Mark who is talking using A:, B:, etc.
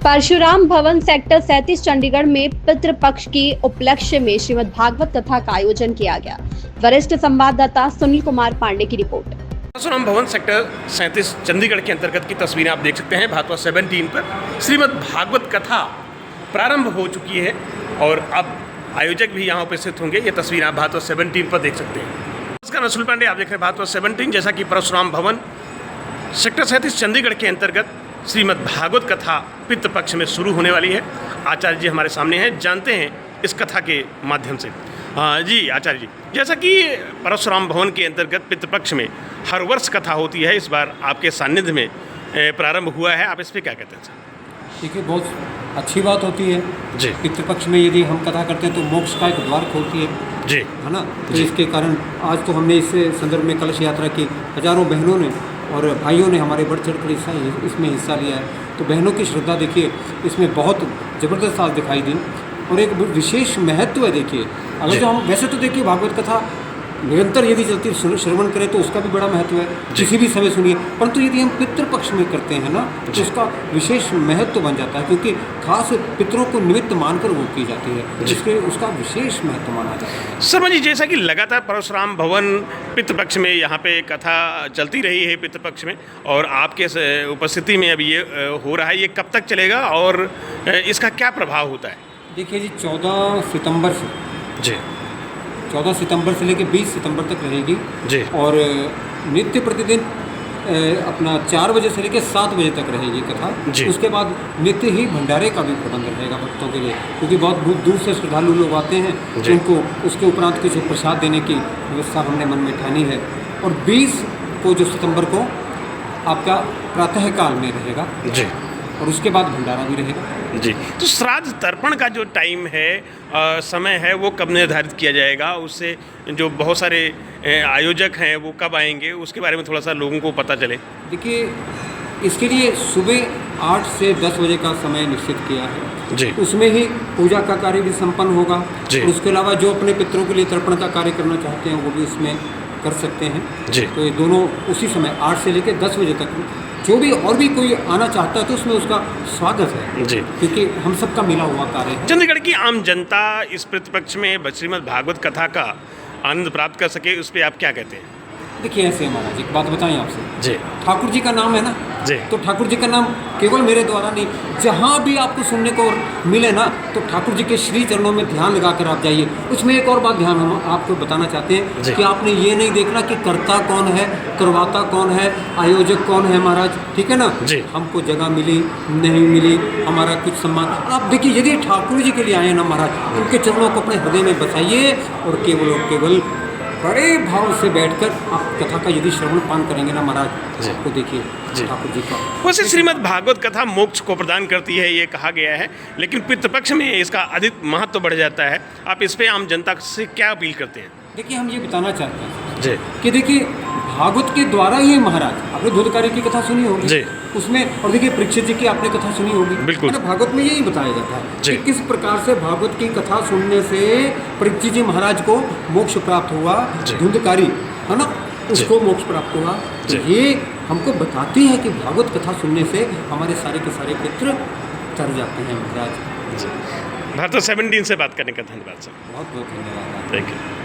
A: परशुराम भवन सेक्टर 37 चंडीगढ़ में पितृपक्ष की उपलक्ष्य में श्रीमद् भागवत कथा का आयोजन किया गया। वरिष्ठ संवाददाता सुनील कुमार पांडे की रिपोर्ट।
B: परशुराम भवन सेक्टर 37 चंडीगढ़ के अंतर्गत की तस्वीरें आप देख सकते हैं। भागवत 17 पर श्रीमद् भागवत कथा प्रारंभ हो चुकी है और अब आयोजक भी यहाँ उपस्थित होंगे। ये तस्वीर आप भागवत 17 पर देख सकते हैं। नमस्कार, मैं सुनील पांडे, आप देख रहे हैं भागवत 17। जैसा कि परशुराम भवन सेक्टर 37 चंडीगढ़ के अंतर्गत श्रीमद् भागवत कथा पितृपक्ष में शुरू होने वाली है। आचार्य जी हमारे सामने हैं, जानते हैं इस कथा के माध्यम से। जी आचार्य जी, जैसा कि परशुराम भवन के अंतर्गत पितृपक्ष में हर वर्ष कथा होती है, इस बार आपके सानिध्य में प्रारंभ हुआ है, आप इस पर क्या कहते हैं सर?
C: देखिए, बहुत अच्छी बात होती है
B: जी।
C: पितृपक्ष में यदि हम कथा करते हैं तो मोक्ष का एक द्वार खोलती है
B: जी,
C: है ना। तो इसके कारण आज तो हमने इस संदर्भ में कलश यात्रा की, हजारों बहनों ने और भाइयों ने हमारे बढ़ चढ़ कर इसमें हिस्सा लिया है। तो बहनों की श्रद्धा देखिए इसमें बहुत ज़बरदस्त आज दिखाई दी और एक विशेष महत्व है। देखिए, अगर जो हम वैसे तो देखिए भागवत कथा निरंतर यदि चलती श्रवण करें तो उसका भी बड़ा महत्व है, किसी भी समय सुनिए, परंतु यदि हम पितृपक्ष में करते हैं ना तो उसका विशेष महत्व बन जाता है, क्योंकि खास पितरों को निमित्त मानकर वो की जाती है, जिसके उसका विशेष महत्व माना जाता है।
B: शर्मा जी, जैसा कि लगातार परशुराम भवन पितृपक्ष में यहाँ पे कथा चलती रही है पितृपक्ष में, और आपके उपस्थिति में अब ये हो रहा है, ये कब तक चलेगा और इसका क्या प्रभाव होता है?
C: देखिए जी, 14 सितंबर से
B: जी
C: 14 सितंबर से लेकर 20 सितंबर तक रहेगी
B: जी,
C: और नित्य प्रतिदिन अपना 4 बजे से लेकर 7 बजे तक रहेगी कथा
B: जी।
C: उसके बाद नित्य ही भंडारे का भी प्रबंध रहेगा भक्तों के लिए, क्योंकि बहुत दूर दूर से श्रद्धालु लोग आते हैं, उनको उसके उपरांत कुछ प्रसाद देने की व्यवस्था हमने मन में ठानी है। और 20 को जो सितंबर को आपका प्रातःकाल में रहेगा
B: जी,
C: और उसके बाद भंडारा भी रहेगा
B: जी। तो श्राद्ध तर्पण का जो टाइम है, समय है, वो कब निर्धारित किया जाएगा? उससे जो बहुत सारे आयोजक हैं वो कब आएंगे, उसके बारे में थोड़ा सा लोगों को पता चले।
C: देखिए, इसके लिए सुबह 8 से 10 बजे का समय निश्चित किया है
B: जी।
C: उसमें ही पूजा का कार्य भी संपन्न होगा
B: जी।
C: और उसके अलावा जो अपने पितरों के लिए तर्पण का कार्य करना चाहते हैं वो भी उसमें कर सकते हैं
B: जी।
C: तो ये दोनों उसी समय 8 से लेकर 10 बजे तक जो भी और भी कोई आना चाहता है तो उसमें उसका स्वागत है
B: जी,
C: क्योंकि हम सबका मिला हुआ कार्य है।
B: चंडीगढ़ की आम जनता इस पितृपक्ष में श्रीमद् भागवत कथा का आनंद प्राप्त कर सके, उस पर आप क्या कहते हैं?
C: देखिए, ऐसे महाराज एक बात बताएं आपसे,
B: जी
C: ठाकुर जी का नाम है ना
B: जी,
C: तो ठाकुर जी का नाम केवल मेरे द्वारा नहीं, जहाँ भी आपको सुनने को मिले ना तो ठाकुर जी के श्री चरणों में ध्यान लगाकर आप जाइए। उसमें एक और बात ध्यान हम आपको बताना चाहते हैं कि आपने ये नहीं देखना कि कर्ता कौन है, करवाता कौन है, आयोजक कौन है महाराज, ठीक है ना
B: जी।
C: हमको जगह मिली नहीं मिली, हमारा कुछ सम्मान, आप देखिए यदि ठाकुर जी के लिए आए ना महाराज, उनके चरणों को अपने हृदय में बसाइए और केवल बड़े भाव से बैठकर आप कथा का यदि श्रवण पान करेंगे ना महाराज, आपको देखिए ठाकुर जी का।
B: वैसे श्रीमद् भागवत कथा मोक्ष को प्रदान करती है, ये कहा गया है, लेकिन पितृपक्ष में इसका अधिक महत्व बढ़ जाता है। आप इस पे आम जनता से क्या अपील करते हैं?
C: देखिए, हम ये बताना चाहते हैं
B: जी
C: कि देखिए भागवत के द्वारा ही महाराज, आपने धूतकारी की कथा सुनी होगी
B: जी
C: उसमें, और देखिए परीक्षित जी की आपने कथा सुनी होगी,
B: बिल्कुल।
C: तो भागवत में यही बताया जाता है कि किस प्रकार से भागवत की कथा सुनने से परीक्षित जी महाराज को मोक्ष प्राप्त हुआ, धुंधकारी है ना, उसको मोक्ष प्राप्त हुआ। तो ये हमको बताती है कि भागवत कथा सुनने से हमारे सारे के सारे पितृ तर जाते हैं महाराज।
B: भागवत 17 से बात करने का धन्यवाद सर।
C: बहुत बहुत धन्यवाद।
B: Thank you.